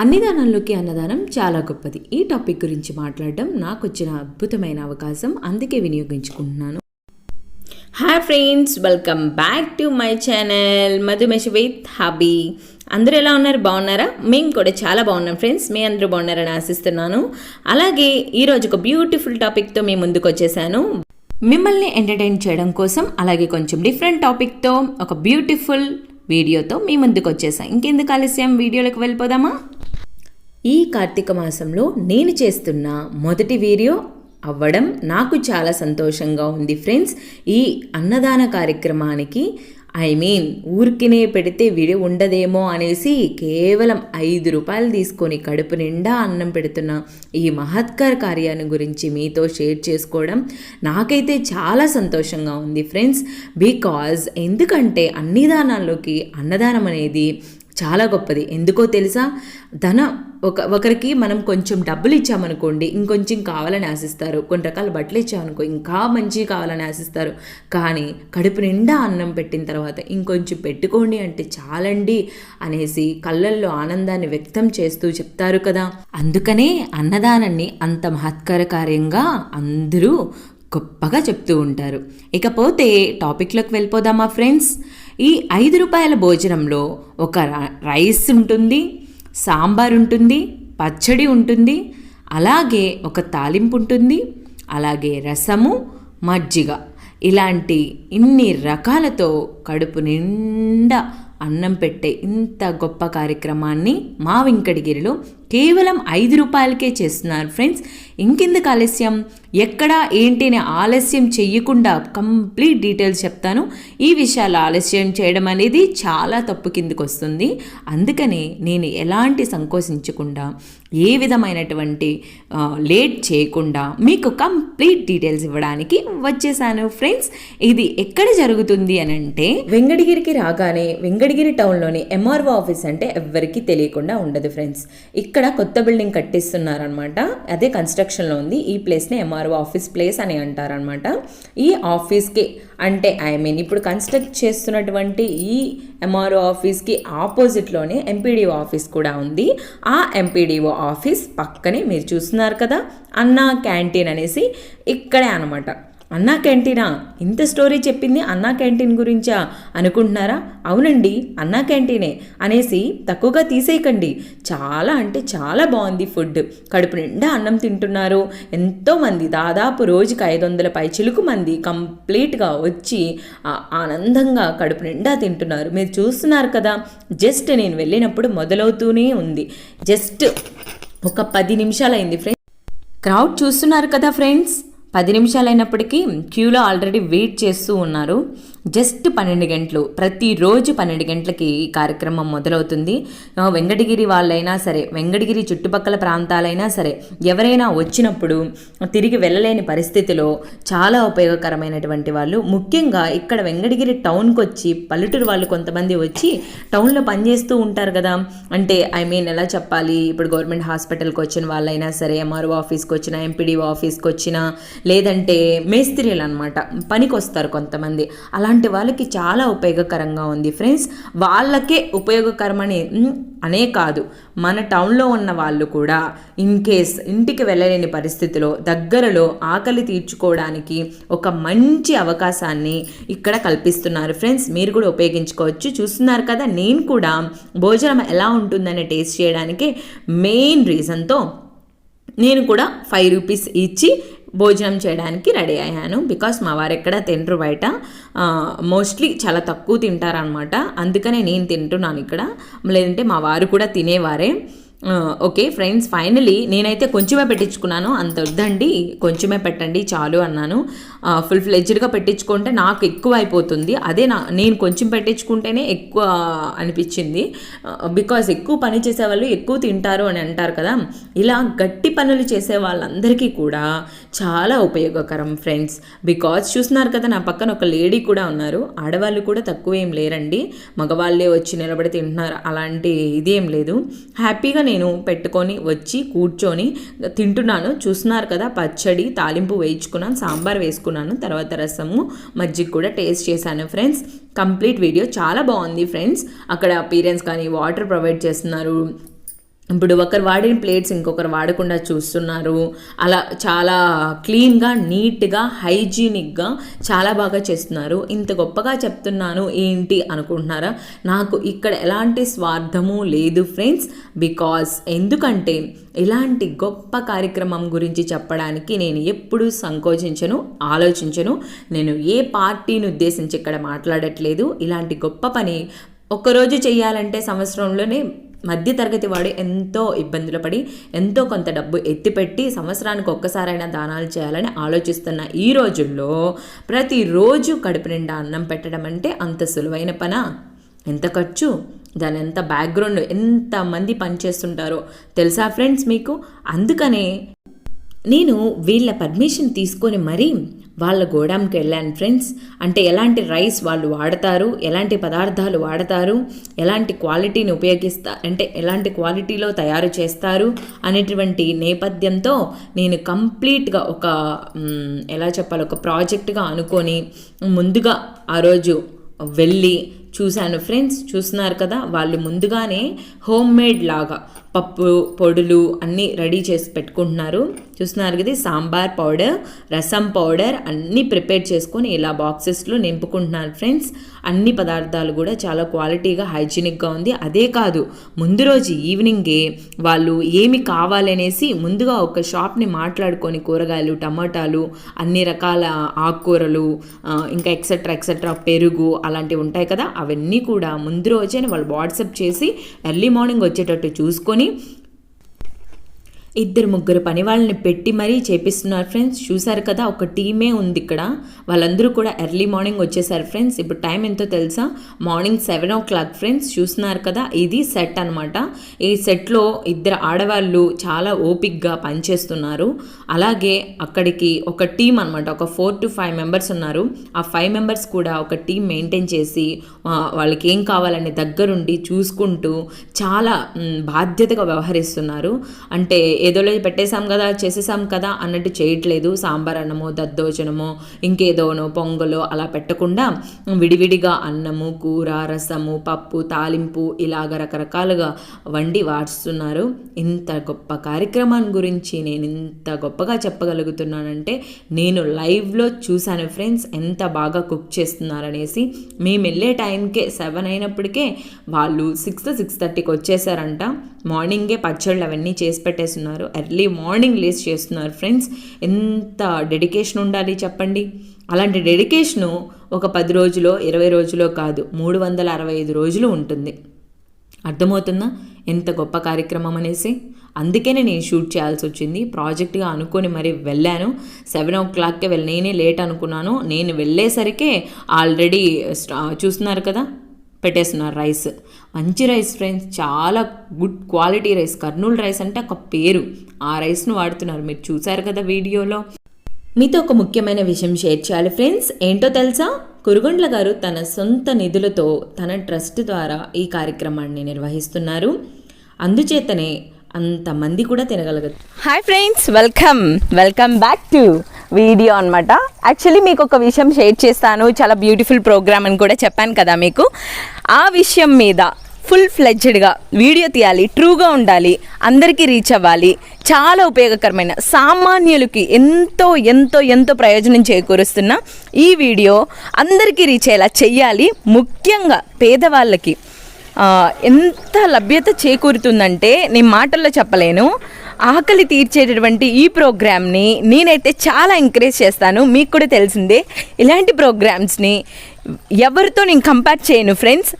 అన్ని దానాల్లోకి అన్నదానం చాలా గొప్పది. ఈ టాపిక్ గురించి మాట్లాడడం నాకు వచ్చిన అద్భుతమైన అవకాశం, అందుకే వినియోగించుకుంటున్నాను. Hi friends, welcome back to my channel Madhumesh with hubby. అందరూ ఎలా ఉన్నారు? బాగున్నారా? మేము కూడా చాలా బాగున్నాం ఫ్రెండ్స్. మీ అందరూ బాగున్నారని ఆశిస్తున్నాను. అలాగే ఈరోజు ఒక బ్యూటిఫుల్ టాపిక్తో మీ ముందుకు వచ్చేసాను. మిమ్మల్ని ఎంటర్టైన్ చేయడం కోసం, అలాగే కొంచెం డిఫరెంట్ టాపిక్తో ఒక బ్యూటిఫుల్ వీడియోతో మీ ముందుకు వచ్చేసాను. ఇంకెందుకు ఆలస్యం, వీడియోలోకి వెళ్ళిపోదామా? ఈ కార్తీక మాసంలో నేను చేస్తున్న మొదటి వీడియో అవ్వడం నాకు చాలా సంతోషంగా ఉంది ఫ్రెండ్స్. ఈ అన్నదాన కార్యక్రమానికి ఊరికినే పెడితే విడి ఉండదేమో అనేసి కేవలం 5 రూపాయలు తీసుకొని కడుపు నిండా అన్నం పెడుతున్న ఈ మహత్కర కార్యాన్ని గురించి మీతో షేర్ చేసుకోవడం నాకైతే చాలా సంతోషంగా ఉంది ఫ్రెండ్స్. బికాజ్ ఎందుకంటే అన్ని దానాల్లోకి అన్నదానం అనేది చాలా గొప్పది. ఎందుకో తెలుసా? ఒకరికి మనం కొంచెం డబ్బులు ఇచ్చామనుకోండి, ఇంకొంచెం కావాలని ఆశిస్తారు. కొన్ని రకాల బట్టలు ఇచ్చామనుకో, ఇంకా మంచి కావాలని ఆశిస్తారు. కానీ కడుపు నిండా అన్నం పెట్టిన తర్వాత ఇంకొంచెం పెట్టుకోండి అంటే చాలండి అనేసి కళ్ళల్లో ఆనందాన్ని వ్యక్తం చేస్తూ చెప్తారు కదా. అందుకనే అన్నదానాన్ని అంత మహత్కర కార్యంగా అందరూ గొప్పగా చెప్తూ ఉంటారు. ఇకపోతే టాపిక్లోకి వెళ్ళిపోదామా ఫ్రెండ్స్? ఈ 5 రూపాయల భోజనంలో ఒక రైస్ ఉంటుంది, సాంబార్ ఉంటుంది, పచ్చడి ఉంటుంది, అలాగే ఒక తాలింపు ఉంటుంది, అలాగే రసము, మజ్జిగ, ఇలాంటి ఇన్ని రకాలతో కడుపు నిండా అన్నం పెట్టే ఇంత గొప్ప కార్యక్రమాన్ని మా వెంకటగిరిలో కేవలం 5 రూపాయలకే చేస్తున్నారు ఫ్రెండ్స్. ఇంకెందుకు ఆలస్యం, ఎక్కడ ఏంటి అని ఆలస్యం చెయ్యకుండా కంప్లీట్ డీటెయిల్స్ చెప్తాను. ఈ విషయాలు ఆలస్యం చేయడం అనేది చాలా తప్పు కిందకు వస్తుంది. అందుకనే నేను ఎలాంటి సంకోచించకుండా, ఏ విధమైనటువంటి లేట్ చేయకుండా మీకు కంప్లీట్ డీటెయిల్స్ ఇవ్వడానికి వచ్చేసాను ఫ్రెండ్స్. ఇది ఎక్కడ జరుగుతుంది అని అంటే, వెంకటగిరికి రాగానే వెంకటగిరి టౌన్లోని ఎంఆర్ఓ ఆఫీస్ అంటే ఎవ్వరికీ తెలియకుండా ఉండదు ఫ్రెండ్స్. ఇక్కడ కొత్త బిల్డింగ్ కట్టిస్తున్నారనమాట. అదే కన్స్ట్రక్షన్లో ఉంది. ఈ ప్లేస్ని ఎంఆర్ఓ ఆఫీస్ ప్లేస్ అని అంటారనమాట. ఈ ఆఫీస్కి అంటే ఇప్పుడు కన్స్ట్రక్ట్ చేస్తున్నటువంటి ఈ ఎంఆర్ఓ ఆఫీస్కి ఆపోజిట్లోనే ఎంపీడీఓ ఆఫీస్ కూడా ఉంది. ఆ ఎంపీడీఓ ఆఫీస్ పక్కనే మీరు చూస్తున్నారు కదా అన్నా క్యాంటీన్ అనేసి, ఇక్కడే అనమాట. అన్నా క్యాంటీనా? ఇంత స్టోరీ చెప్పింది అన్నా క్యాంటీన్ గురించా అనుకుంటున్నారా? అవునండి, అన్నా క్యాంటీనే అనేసి తక్కువగా తీసేయకండి. చాలా అంటే చాలా బాగుంది ఫుడ్. కడుపు నిండా అన్నం తింటున్నారు ఎంతోమంది. దాదాపు రోజుకి 500 పైచిలుకు మంది కంప్లీట్గా వచ్చి ఆనందంగా కడుపు నిండా తింటున్నారు. మీరు చూస్తున్నారు కదా. జస్ట్ నేను వెళ్ళినప్పుడు మొదలవుతూనే ఉంది. జస్ట్ ఒక 10 నిమిషాలు అయింది ఫ్రెండ్స్. క్రౌడ్ చూస్తున్నారు కదా ఫ్రెండ్స్. 10 నిమిషాలు అయినప్పటికీ క్యూలో ఆల్రెడీ వెయిట్ చేస్తూ ఉన్నారు. జస్ట్ 12 గంటలు, ప్రతిరోజు 12 గంటలకి ఈ కార్యక్రమం మొదలవుతుంది. వెంకటగిరి వాళ్ళైనా సరే, వెంకటగిరి చుట్టుపక్కల ప్రాంతాలైనా సరే, ఎవరైనా వచ్చినప్పుడు తిరిగి వెళ్ళలేని పరిస్థితిలో చాలా ఉపయోగకరమైనటువంటి వాళ్ళు, ముఖ్యంగా ఇక్కడ వెంకటగిరి టౌన్కి వచ్చి పల్లెటూరు వాళ్ళు కొంతమంది వచ్చి టౌన్లో పనిచేస్తూ ఉంటారు కదా. అంటే ఎలా చెప్పాలి, ఇప్పుడు గవర్నమెంట్ హాస్పిటల్కి వచ్చిన వాళ్ళైనా సరే, ఎంఆర్ఓ ఆఫీస్కి వచ్చిన, ఎంపీడీఓ ఆఫీస్కి వచ్చిన, లేదంటే మేస్త్రీలు అనమాట, పనికి వస్తారు కొంతమంది. అలాంటి వాళ్ళకి చాలా ఉపయోగకరంగా ఉంది ఫ్రెండ్స్. వాళ్ళకే ఉపయోగకరమని అనే కాదు, మన టౌన్లో ఉన్న వాళ్ళు కూడా ఇన్ కేస్ ఇంటికి వెళ్ళలేని పరిస్థితిలో దగ్గరలో ఆకలి తీర్చుకోవడానికి ఒక మంచి అవకాశాన్ని ఇక్కడ కల్పిస్తున్నారు ఫ్రెండ్స్. మీరు కూడా ఉపయోగించుకోవచ్చు. చూస్తున్నారు కదా, నేను కూడా భోజనం ఎలా ఉంటుందని టేస్ట్ చేయడానికి మెయిన్ రీజన్తో నేను కూడా 5 రూపీస్ ఇచ్చి భోజనం చేయడానికి రెడీ అయ్యాను. బికాస్ మా వారు ఎక్కడ తినరు, బయట మోస్ట్లీ చాలా తక్కువ తింటారనమాట. అందుకనే నేను తింటున్నాను ఇక్కడ, లేదంటే మా వారు కూడా తినేవారే. ఓకే ఫ్రెండ్స్, ఫైనలీ నేనైతే కొంచెమే పెట్టించుకున్నాను. అంత వద్దండి, కొంచెమే పెట్టండి చాలు అన్నాను. ఫుల్ ఫ్లెడ్జ్డ్గా పెట్టించుకుంటే నాకు ఎక్కువ అయిపోతుంది. అదే నేను కొంచెం పెట్టించుకుంటేనే ఎక్కువ అనిపించింది. బికాజ్ ఎక్కువ పని చేసేవాళ్ళు ఎక్కువ తింటారు అని అంటారు కదా. ఇలా గట్టి పనులు చేసే వాళ్ళందరికీ కూడా చాలా ఉపయోగకరం ఫ్రెండ్స్. బికాజ్ చూస్తున్నారు కదా, నా పక్కన ఒక లేడీ కూడా ఉన్నారు. ఆడవాళ్ళు కూడా తక్కువ ఏం లేరండి, మగవాళ్ళే వచ్చి నిలబడి తింటున్నారు, అలాంటి ఇదేం లేదు. హ్యాపీగా నేను పెట్టుకొని వచ్చి కూర్చొని తింటున్నాను. చూస్తున్నారు కదా, పచ్చడి, తాలింపు వేయించుకున్నాను, సాంబార్ వేసుకున్నాను, తర్వాత రసము, మజ్జిగ కూడా టేస్ట్ చేశాను ఫ్రెండ్స్. కంప్లీట్ వీడియో చాలా బాగుంది ఫ్రెండ్స్. అక్కడ పేరెంట్స్ కానీ వాటర్ ప్రొవైడ్ చేస్తున్నారు, ఇప్పుడు ఒకరు వాడిన ప్లేట్స్ ఇంకొకరు వాడకుండా చూస్తున్నారు. అలా చాలా క్లీన్గా, నీట్గా, హైజీనిక్గా చాలా బాగా చేస్తున్నారు. ఇంత గొప్పగా చెప్తున్నాను ఏంటి అనుకుంటున్నారా? నాకు ఇక్కడ ఎలాంటి స్వార్థము లేదు ఫ్రెండ్స్. ఎందుకంటే ఇలాంటి గొప్ప కార్యక్రమం గురించి చెప్పడానికి నేను ఎప్పుడూ సంకోచించను, ఆలోచించను. నేను ఏ పార్టీని ఉద్దేశించి ఇక్కడ మాట్లాడట్లేదు. ఇలాంటి గొప్ప పని ఒక్కరోజు చేయాలంటే సంవత్సరంలోనే మధ్యతరగతి వాడు ఎంతో ఇబ్బందులు పడి ఎంతో కొంత డబ్బు ఎత్తిపెట్టి సంవత్సరానికి ఒక్కసారైనా దానాలు చేయాలని ఆలోచిస్తున్న ఈ రోజుల్లో ప్రతిరోజు కడుపు నిండా అన్నం పెట్టడం అంటే అంత సులువైన పనా? ఎంత ఖర్చు, దాని ఎంత బ్యాక్గ్రౌండ్, ఎంతమంది పనిచేస్తుంటారో తెలుసా ఫ్రెండ్స్ మీకు? అందుకనే నేను వీళ్ళ పర్మిషన్ తీసుకొని మరీ వాళ్ళ గోడాంకి వెళ్ళాను ఫ్రెండ్స్. అంటే ఎలాంటి రైస్ వాళ్ళు వాడతారు, ఎలాంటి పదార్థాలు వాడతారు, ఎలాంటి క్వాలిటీని అంటే ఎలాంటి క్వాలిటీలో తయారు చేస్తారు అనేటువంటి నేపథ్యంతో నేను కంప్లీట్గా ఒక ప్రాజెక్ట్గా అనుకొని ముందుగా ఆ రోజు వెళ్ళి చూశాను ఫ్రెండ్స్. చూస్తున్నారు కదా, వాళ్ళు ముందుగానే హోమ్ మేడ్ లాగా పప్పు పొడులు అన్నీ రెడీ చేసి పెట్టుకుంటున్నారు. చూస్తున్నారు కదా, సాంబార్ పౌడర్, రసం పౌడర్ అన్నీ ప్రిపేర్ చేసుకొని ఇలా బాక్సెస్లో నింపుకుంటున్నారు ఫ్రెండ్స్. అన్ని పదార్థాలు కూడా చాలా క్వాలిటీగా, హైజీనిక్గా ఉంది. అదే కాదు, ముందు రోజు ఈవినింగే వాళ్ళు ఏమి కావాలనేసి ముందుగా ఒక షాప్ని మాట్లాడుకొని కూరగాయలు, టమాటాలు, అన్ని రకాల ఆకుకూరలు, ఇంకా ఎక్సెట్రా పెరుగు అలాంటివి ఉంటాయి కదా, అవన్నీ కూడా ముందు రోజే వాళ్ళు వాట్సాప్ చేసి ఎర్లీ మార్నింగ్ వచ్చేటట్టు చూసుకొని 2-3 పని వాళ్ళని పెట్టి మరీ చేపిస్తున్నారు ఫ్రెండ్స్. చూసారు కదా, ఒక టీమే ఉంది ఇక్కడ. వాళ్ళందరూ కూడా ఎర్లీ మార్నింగ్ వచ్చేసారు ఫ్రెండ్స్. ఇప్పుడు టైం ఎంతో తెలుసా? Morning 7 o'clock friends. చూస్తున్నారు కదా, ఇది సెట్ అనమాట. ఈ సెట్లో 2 ఆడవాళ్ళు చాలా ఓపిక్గా పనిచేస్తున్నారు. అలాగే అక్కడికి ఒక టీం అనమాట, ఒక 4 to 5 members ఉన్నారు. ఆ 5 members కూడా ఒక టీం మెయింటైన్ చేసి వాళ్ళకి ఏం కావాలని దగ్గరుండి చూసుకుంటూ చాలా బాధ్యతగా వ్యవహరిస్తున్నారు. అంటే ఏదోలో పెట్టేశాం కదా, చేసేసాం కదా అన్నట్టు చేయట్లేదు. సాంబార్ అన్నమో, దద్దోజనమో, ఇంకేదోనో, పొంగలో అలా పెట్టకుండా విడివిడిగా అన్నము, కూర, రసము, పప్పు, తాలింపు ఇలాగ రకరకాలుగా వండి వాడుస్తున్నారు. ఇంత గొప్ప కార్యక్రమాన్ని గురించి నేను ఇంత గొప్పగా చెప్పగలుగుతున్నానంటే నేను లైవ్లో చూశాను ఫ్రెండ్స్, ఎంత బాగా కుక్ చేస్తున్నారనేసి. మేము వెళ్ళే టైంకే 7 అయినప్పటికే వాళ్ళు 6-6:30కి వచ్చేసారంట. మార్నింగే పచ్చళ్ళు అవన్నీ చేసి పెట్టేస్తున్నారు. ఎర్లీ మార్నింగ్ లేస్ చేస్తున్నారు ఫ్రెండ్స్. ఎంత డెడికేషన్ ఉండాలి చెప్పండి. అలాంటి డెడికేషను ఒక 10 రోజులో 20 రోజులో కాదు, 365 రోజులు ఉంటుంది. అర్థమవుతుందా ఎంత గొప్ప కార్యక్రమం అనేసి? అందుకే నేను షూట్ చేయాల్సి వచ్చింది. ప్రాజెక్ట్గా అనుకొని మరి వెళ్ళాను. 7 o'clockకే నేనే లేట్ అనుకున్నాను. నేను వెళ్ళేసరికి ఆల్రెడీ చూస్తున్నారు కదా, పెట్టేస్తున్నారు రైస్. మంచి రైస్ ఫ్రెండ్స్, చాలా good quality rice. Kurnool rice అంటే ఒక పేరు. ఆ రైస్ను వాడుతున్నారు. మీరు చూసారు కదా వీడియోలో. మీతో ఒక ముఖ్యమైన విషయం షేర్ చేయాలి ఫ్రెండ్స్. ఏంటో తెలుసా? కురుగొండ్ల గారు తన సొంత నిధులతో తన ట్రస్ట్ ద్వారా ఈ కార్యక్రమాన్ని నిర్వహిస్తున్నారు. అందుచేతనే అంతమంది కూడా తినగలగదు. Hi friends, welcome back to video అనమాట. యాక్చువల్లీ మీకు ఒక విషయం షేర్ చేస్తాను. చాలా బ్యూటిఫుల్ ప్రోగ్రామ్ అని కూడా చెప్పాను కదా మీకు. ఆ విషయం మీద ఫుల్ ఫ్లెడ్జ్డ్గా వీడియో తీయాలి, ట్రూగా ఉండాలి, అందరికీ రీచ్ అవ్వాలి. చాలా ఉపయోగకరమైన, సామాన్యులకి ఎంతో ఎంతో ఎంతో ప్రయోజనం చేకూరుస్తున్న ఈ వీడియో అందరికీ రీచ్ అయ్యేలా చెయ్యాలి. ముఖ్యంగా పేదవాళ్ళకి ఎంత లభ్యత చేకూరుతుందంటే నేను మాటల్లో చెప్పలేను. ఆకలి తీర్చేటటువంటి ఈ ప్రోగ్రామ్ని నేనైతే చాలా ఎంకరేజ్ చేస్తాను. మీకు కూడా తెలిసిందే, ఇలాంటి ప్రోగ్రామ్స్ని ఎవరితో నేను కంపేర్ చేయను ఫ్రెండ్స్.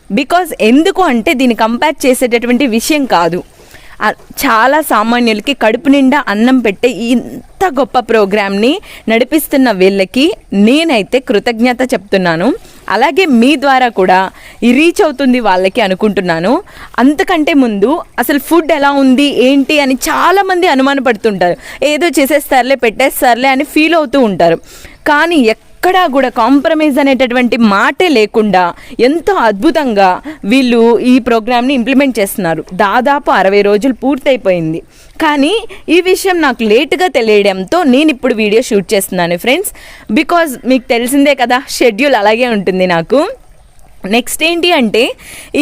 ఎందుకు అంటే దీన్ని కంపేర్ చేసేటటువంటి విషయం కాదు. చాలా సామాన్యులకి కడుపు నిండా అన్నం పెట్టే ఇంత గొప్ప ప్రోగ్రామ్ని నడిపిస్తున్న వీళ్ళకి నేనైతే కృతజ్ఞత చెప్తున్నాను. అలాగే మీ ద్వారా కూడా రీచ్ అవుతుంది వాళ్ళకి అనుకుంటున్నాను. అంతకంటే ముందు అసలు ఫుడ్ ఎలా ఉంది ఏంటి అని చాలామంది అనుమానపడుతుంటారు. ఏదో చేసేస్తారులే, పెట్టేస్తారులే అని ఫీల్ అవుతూ ఉంటారు. కానీ ఎక్కడా కూడా కాంప్రమైజ్ అనేటటువంటి మాటే లేకుండా ఎంతో అద్భుతంగా వీళ్ళు ఈ ప్రోగ్రామ్ని ఇంప్లిమెంట్ చేస్తున్నారు. దాదాపు 60 రోజులు పూర్తయిపోయింది. కానీ ఈ విషయం నాకు లేటుగా తెలియడంతో నేను ఇప్పుడు వీడియో షూట్ చేస్తున్నాను ఫ్రెండ్స్. మీకు తెలిసిందే కదా, షెడ్యూల్ అలాగే ఉంటుంది నాకు. నెక్స్ట్ ఏంటి అంటే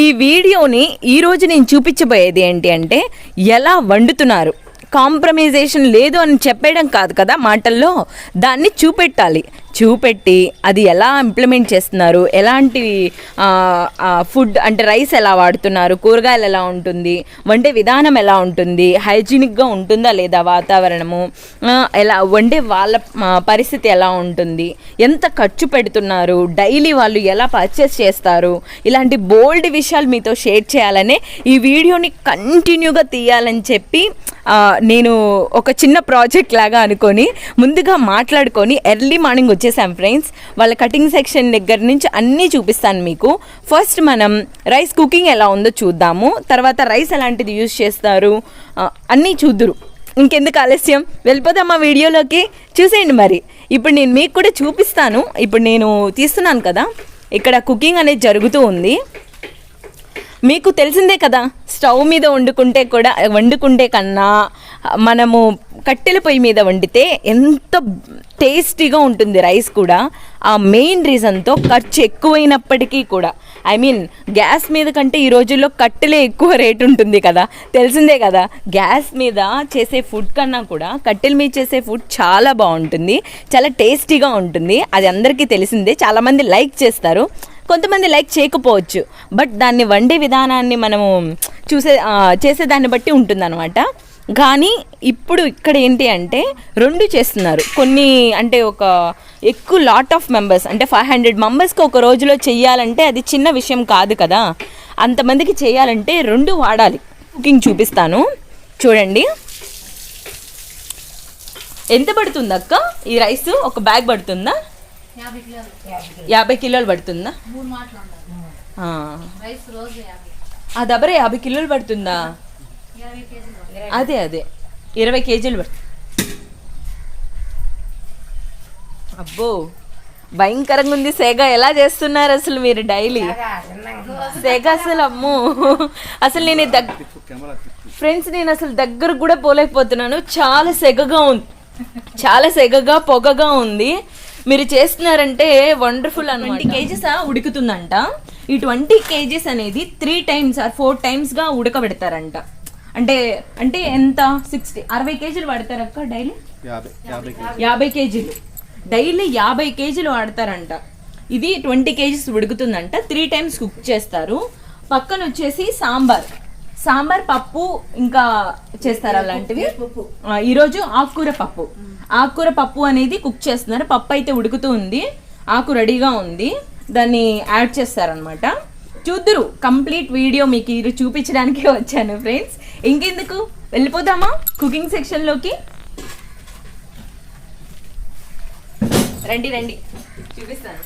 ఈ వీడియోని ఈరోజు నేను చూపించబోయేది ఏంటి అంటే ఎలా వండుతున్నారు. కాంప్రమైజేషన్ లేదు అని చెప్పేయడం కాదు కదా మాటల్లో, దాన్ని చూపెట్టి అది ఎలా ఇంప్లిమెంట్ చేస్తున్నారు, ఎలాంటి ఫుడ్ అంటే రైస్ ఎలా వాడుతున్నారు, కూరగాయలు ఎలా ఉంటుంది, వండే విధానం ఎలా ఉంటుంది, హైజీనిక్గా ఉంటుందా లేదా వాతావరణము, ఎలా వండే వాళ్ళ పరిస్థితి ఎలా ఉంటుంది, ఎంత ఖర్చు పెడుతున్నారు, డైలీ వాళ్ళు ఎలా పర్చేస్ చేస్తారు, ఇలాంటి బోల్డ్ విషయాలు మీతో షేర్ చేయాలనే ఈ వీడియోని కంటిన్యూగా తీయాలని చెప్పి నేను ఒక చిన్న ప్రాజెక్ట్ లాగా అనుకొని ముందుగా మాట్లాడుకొని ఎర్లీ మార్నింగ్ వచ్చేసాం ఫ్రెండ్స్. వాళ్ళ కటింగ్ సెక్షన్ దగ్గర నుంచి అన్నీ చూపిస్తాను మీకు. ఫస్ట్ మనం రైస్ కుకింగ్ ఎలా ఉందో చూద్దాము, తర్వాత రైస్ ఎలాంటిది యూజ్ చేస్తారు అన్నీ చూద్దురు. ఇంకెందుకు ఆలస్యం, వెళ్ళిపోదామా వీడియోలోకి, చూసేయండి. మరి ఇప్పుడు నేను మీకు కూడా చూపిస్తాను. ఇప్పుడు నేను తీస్తున్నాను కదా, ఇక్కడ కుకింగ్ అనేది జరుగుతూ ఉంది. మీకు తెలిసిందే కదా, స్టవ్ మీద వండుకుంటే కన్నా మనము కట్టెల పొయ్యి మీద వండితే ఎంత టేస్టీగా ఉంటుంది రైస్ కూడా. ఆ మెయిన్ రీజన్తో ఖర్చు ఎక్కువైనప్పటికీ కూడా, గ్యాస్ మీద కంటే ఈ రోజుల్లో కట్టెలే ఎక్కువ రేటు ఉంటుంది కదా, తెలిసిందే కదా. గ్యాస్ మీద చేసే ఫుడ్ కన్నా కూడా కట్టెల మీద చేసే ఫుడ్ చాలా బాగుంటుంది, చాలా టేస్టీగా ఉంటుంది. అది అందరికీ తెలిసిందే. చాలామంది లైక్ చేస్తారు, కొంతమంది లైక్ చేయకపోవచ్చు. బట్ దాన్ని వండే విధానాన్ని మనము చేసేదాన్ని బట్టి ఉంటుందన్నమాట. కానీ ఇప్పుడు ఇక్కడ ఏంటి అంటే 2 చేస్తున్నారు. కొన్ని అంటే ఒక ఎక్కువ లాట్ ఆఫ్ మెంబర్స్ అంటే 500 మెంబర్స్కి ఒక రోజులో చెయ్యాలంటే అది చిన్న విషయం కాదు కదా. అంతమందికి చేయాలంటే 2 వాడాలి. కుకింగ్ చూపిస్తాను చూడండి. ఎంత పడుతుంది అక్క ఈ రైస్? ఒక బ్యాగ్ పడుతుందా? 50 కిలోలు పడుతుందా? ఆ దబర 50 కిలోలు పడుతుందా? అదే 20 కేజీలు పడుతుంది. అబ్బో భయంకరంగా ఉంది. సెగ ఎలా చేస్తున్నారు అసలు మీరు డైలీ? సెగ అసలు అమ్మో, అసలు నేను ఫ్రెండ్స్ నేను అసలు దగ్గర కూడా పోలేకపోతున్నాను. చాలా సెగగా పొగగా ఉంది. మీరు చేస్తున్నారంటే వండర్ఫుల్ అన్నమాట. 20 కేజీస్ ఉడుకుతుందంట. ఈ 20 కేజీస్ అనేది 3 times or 4 times ఉడకబెడతారంట. అంటే ఎంత 60 కేజీలు వాడతారు అక్క డైలీ? 50 కేజీలు డైలీ 50 కేజీలు వాడతారంట. ఇది 20 కేజీస్ ఉడుకుతుందంట. 3 times కుక్ చేస్తారు. పక్కన వచ్చేసి సాంబార్ పప్పు ఇంకా చేస్తారు అలాంటివి. ఈరోజు ఆకుకూర పప్పు అనేది కుక్ చేస్తున్నారు. పప్పు అయితే ఉడుకుతూ ఉంది, ఆకు రెడీగా ఉంది, దాన్ని యాడ్ చేస్తారనమాట. చూద్దురు కంప్లీట్ వీడియో మీకు ఇది చూపించడానికి వచ్చాను ఫ్రెండ్స్. ఇంకెందుకు వెళ్ళిపోదామా కుకింగ్ సెక్షన్లోకి? రండి చూపిస్తాను.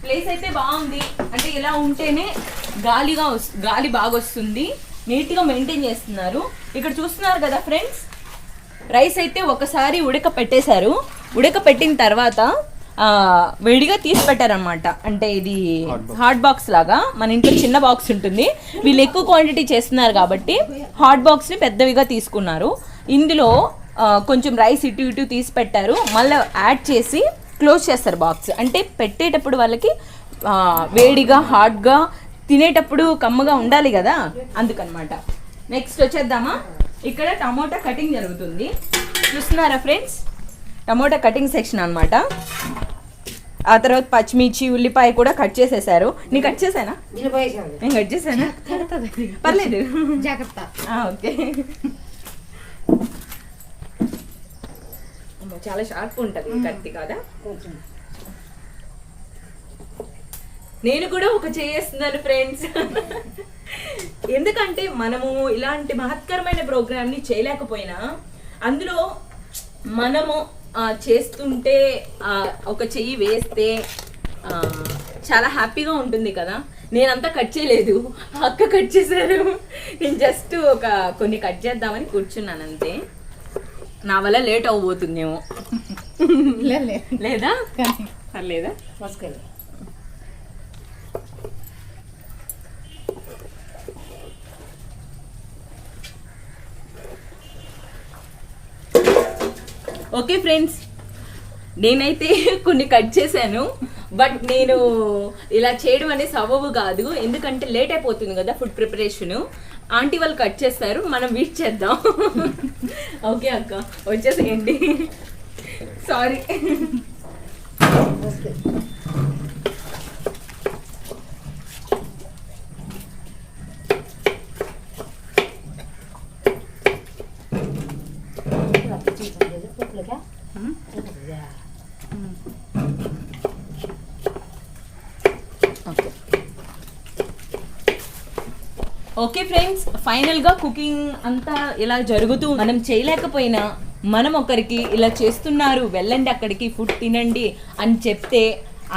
ప్లేస్ అయితే బాగుంది. అంటే ఇలా ఉంటేనే గాలి బాగా వస్తుంది. నీట్గా మెయింటైన్ చేస్తున్నారు. ఇక్కడ చూస్తున్నారు కదా ఫ్రెండ్స్, రైస్ అయితే ఒకసారి ఉడకపెట్టేశారు. ఉడకపెట్టిన తర్వాత వేడిగా తీసి పెట్టారనమాట. అంటే ఇది హాట్ బాక్స్ లాగా, మన ఇంట్లో చిన్న బాక్స్ ఉంటుంది. వీళ్ళు ఎక్కువ క్వాంటిటీ చేస్తున్నారు కాబట్టి హాట్ బాక్స్ని పెద్దవిగా తీసుకున్నారు. ఇందులో కొంచెం రైస్ ఇటు తీసి పెట్టారు. మళ్ళీ యాడ్ చేసి క్లోజ్ చేస్తారు బాక్స్. అంటే పెట్టేటప్పుడు వాళ్ళకి వేడిగా హాట్గా తినేటప్పుడు కమ్మగా ఉండాలి కదా, అందుకనమాట. నెక్స్ట్ వచ్చేద్దామా. ఇక్కడ టమోటా కటింగ్ జరుగుతుంది. చూస్తున్నారా ఫ్రెండ్స్, టమోటా కటింగ్ సెక్షన్ అనమాట. ఆ తర్వాత పచ్చిమిర్చి ఉల్లిపాయ కూడా కట్ చేసేసారు. నీ కట్ చేసానా? నేను కట్ చేసానా? పర్లేదు, జాగ్రత్త. ఓకే. చాలా షార్ప్ ఉంటుంది కత్తి కదా. నేను కూడా ఒక చేస్తున్నాను ఫ్రెండ్స్. ఎందుకంటే మనము ఇలాంటి మహత్కరమైన ప్రోగ్రామ్ని చేయలేకపోయినా అందులో మనము చేస్తుంటే ఒక చెయ్యి వేస్తే చాలా హ్యాపీగా ఉంటుంది కదా. నేనంతా కట్ చేయలేదు, అక్క కట్ చేశారు. నేను జస్ట్ కొన్ని కట్ చేద్దామని కూర్చున్నాను అంతే. నా వల్ల లేట్ అవ్వబోతుందేమో. లేదా పర్లేదా? ఓకే ఫ్రెండ్స్, నేనైతే కొన్ని కట్ చేశాను, బట్ నేను ఇలా చేయడం అనేది సబబు కాదు, ఎందుకంటే లేట్ అయిపోతుంది కదా ఫుడ్ ప్రిపరేషన్. ఆంటీ వాళ్ళు కట్ చేస్తారు, మనం వెయిట్ చేద్దాం. ఓకే అక్క, వచ్చేసేయండి. సారీ. ఓకే ఫ్రెండ్స్, ఫైనల్గా కుకింగ్ అంతా ఇలా జరుగుతూ మనం చేయలేకపోయినా మనం ఒకరికి ఇలా చేస్తున్నారు వెళ్ళండి అక్కడికి ఫుడ్ తినండి అని చెప్తే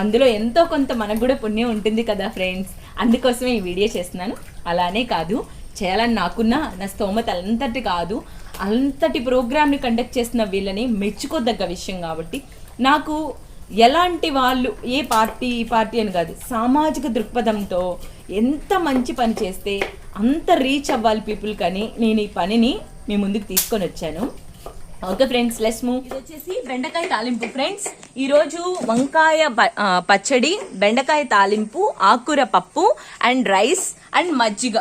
అందులో ఎంతో కొంత మనకు కూడా పుణ్యం ఉంటుంది కదా ఫ్రెండ్స్. అందుకోసమే ఈ వీడియో చేస్తున్నాను. అలానే కాదు, చేయాలని నాకున్న నా స్తోమత అంతటి కాదు, అంతటి ప్రోగ్రామ్ని కండక్ట్ చేస్తున్న వీళ్ళని మెచ్చుకోదగ్గ విషయం. కాబట్టి నాకు ఎలాంటి వాళ్ళు ఏ పార్టీ ఈ పార్టీ అని కాదు, సామాజిక దృక్పథంతో ఎంత మంచి పని చేస్తే అంత రీచ్ అవ్వాలి పీపుల్ కానీ నేను ఈ పనిని మీ ముందుకు తీసుకొని వచ్చాను. Okay friends, let's move. ఇది వచ్చేసి బెండకాయ తాలింపు ఫ్రెండ్స్. ఈరోజు వంకాయ పచ్చడి, బెండకాయ తాలింపు, ఆకుకూర పప్పు అండ్ రైస్ అండ్ మజ్జిగ.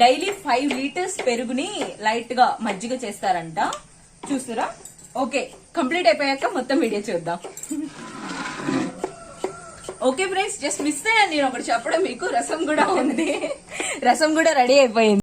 డైలీ 5 లీటర్స్ పెరుగుని లైట్ గా మజ్జిగ చేస్తారంట, చూస్తారా? ఓకే, కంప్లీట్ అయిపోయాక మొత్తం వీడియో చూద్దాం. ఓకే ఫ్రెండ్స్, జస్ట్ మిస్ అయ్యాను నేను ఒకటి చెప్పడం మీకు. రసం కూడా ఉంది, రసం కూడా రెడీ అయిపోయింది.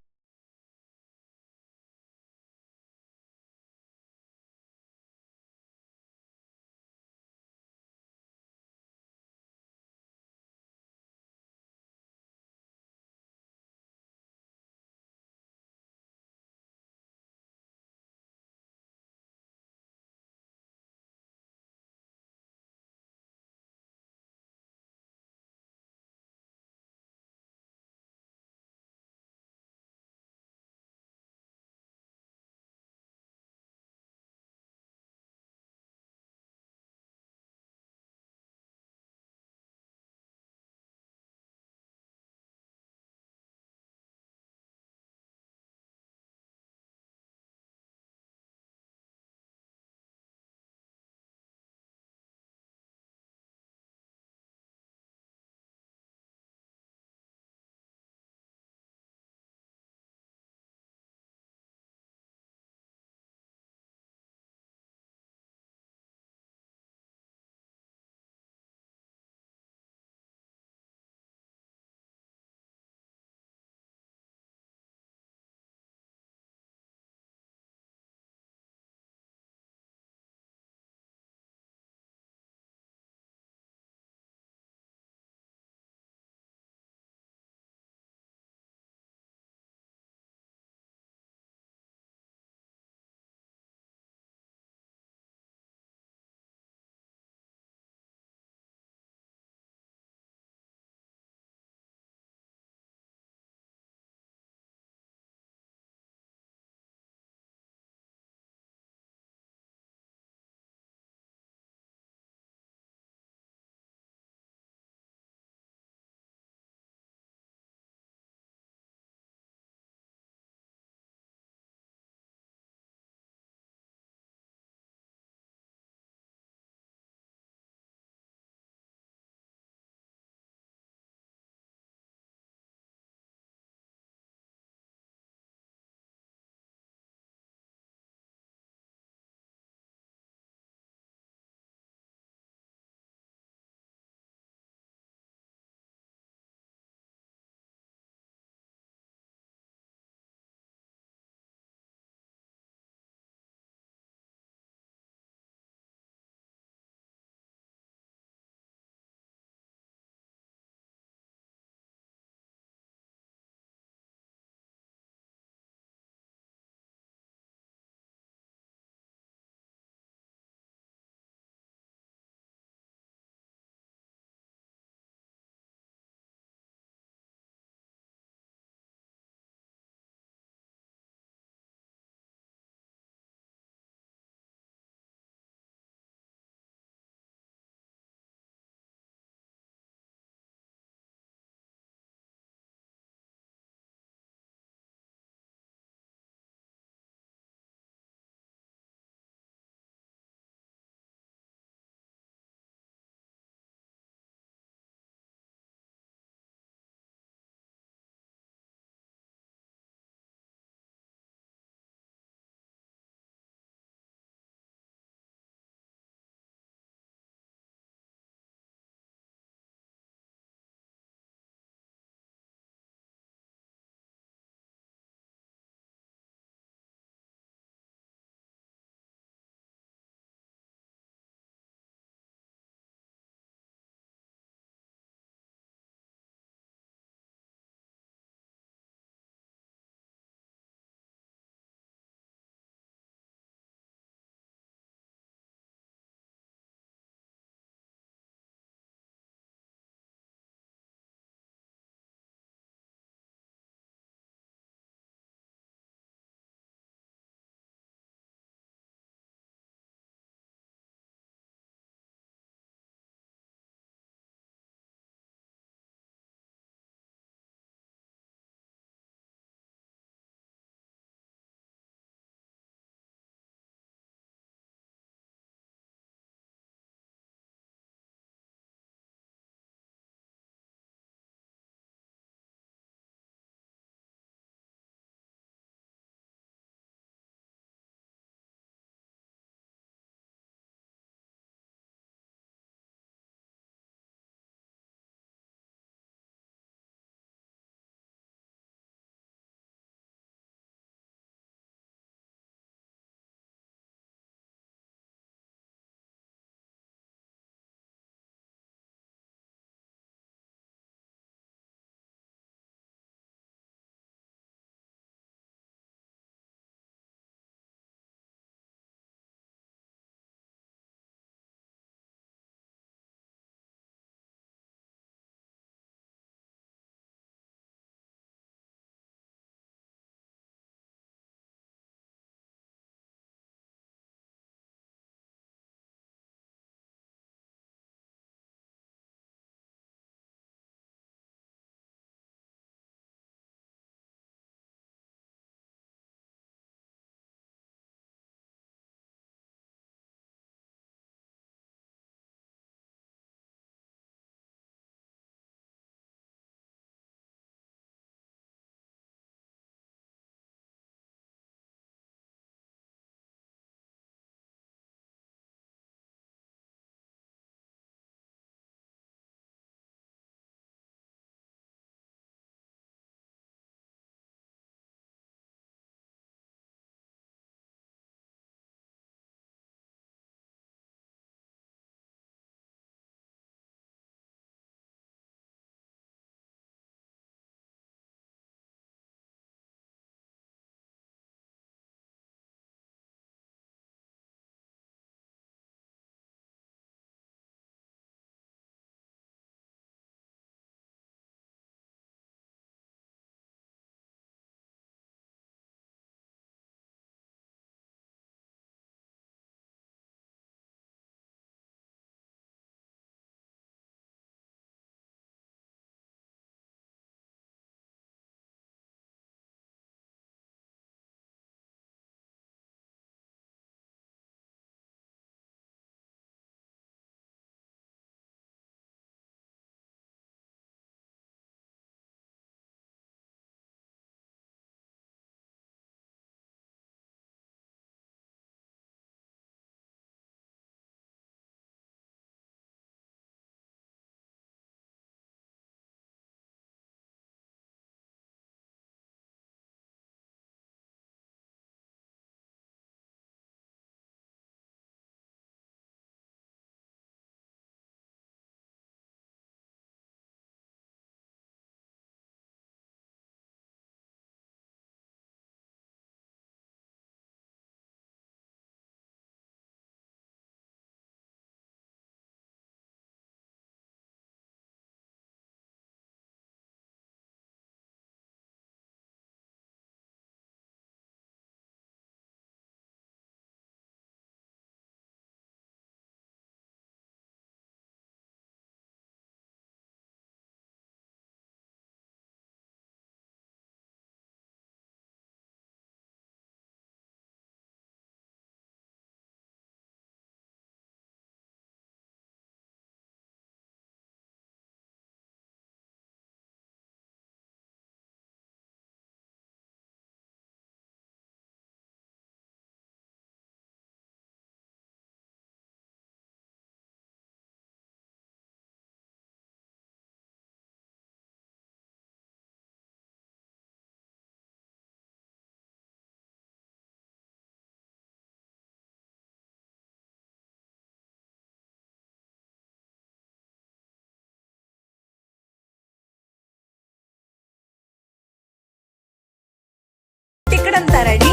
ఇక్కడంతా రెడీ,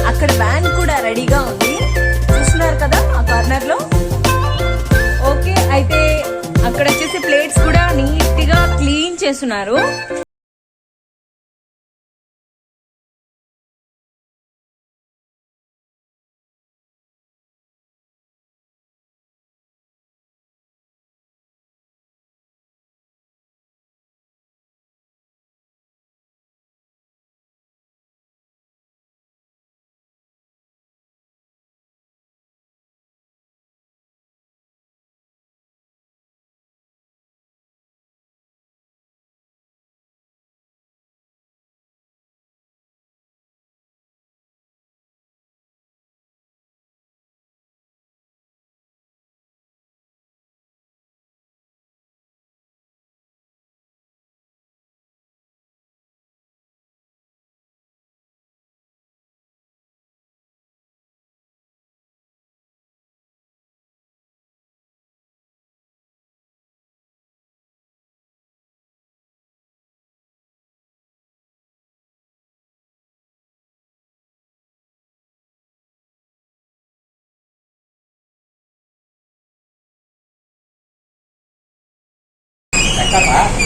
అక్కడ వ్యాన్ కూడా రెడీగా ఉంది, చూస్తున్నారు కదా ఆ కార్నర్ లో. ఓకే, అయితే అక్కడ వచ్చేసి ప్లేట్స్ కూడా నీట్ గా క్లీన్ చేస్తున్నారు.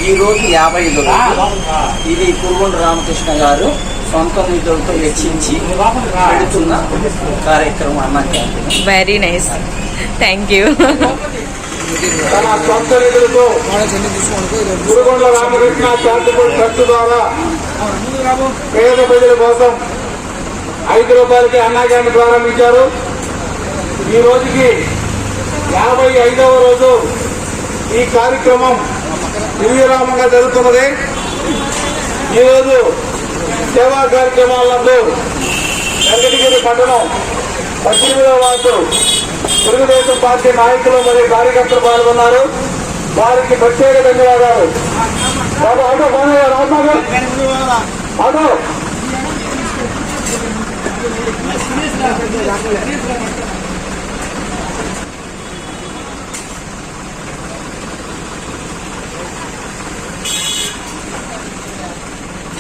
ఈ రోజు 55 రోజు ఇది కురుగొండ రామకృష్ణ గారు సొంత నిధులతో వెచ్చించి పెడుతున్న కార్యక్రమం అన్న canteen. Very nice, thank you. తన సొంత నిధులతో కురుగొండ రామకృష్ణ చారిటబుల్ ట్రస్ట్ ద్వారా పేద ప్రజల కోసం 5 రూపాయలకి అన్నా క్యాంటీన్ ప్రారంభించారు. ఈ రోజుకి 55వ రోజు ఈ కార్యక్రమం నిర్విరామంగా జరుగుతున్నది. ఈరోజు సేవా కార్యక్రమాలలో వెంకటగిరి పట్టణం 18వ వార్డు తెలుగుదేశం పార్టీ నాయకులు మరియు కార్యకర్తలు పాల్గొన్నారు. వారికి ప్రత్యేక ధన్యవాదాలు. బాబు ఆటో బాగా రాజాగారు ఆటో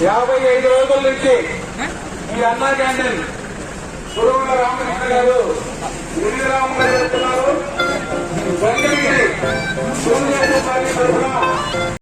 యాభై 5 రోజుల నుంచి ఈ అన్నా క్యాంటీన్ కురుగొండ రామకృష్ణ గారు నిర్విరామంగా చేస్తున్నారు. వెంకటగిరి తెలుగుదేశం పార్టీ తరఫున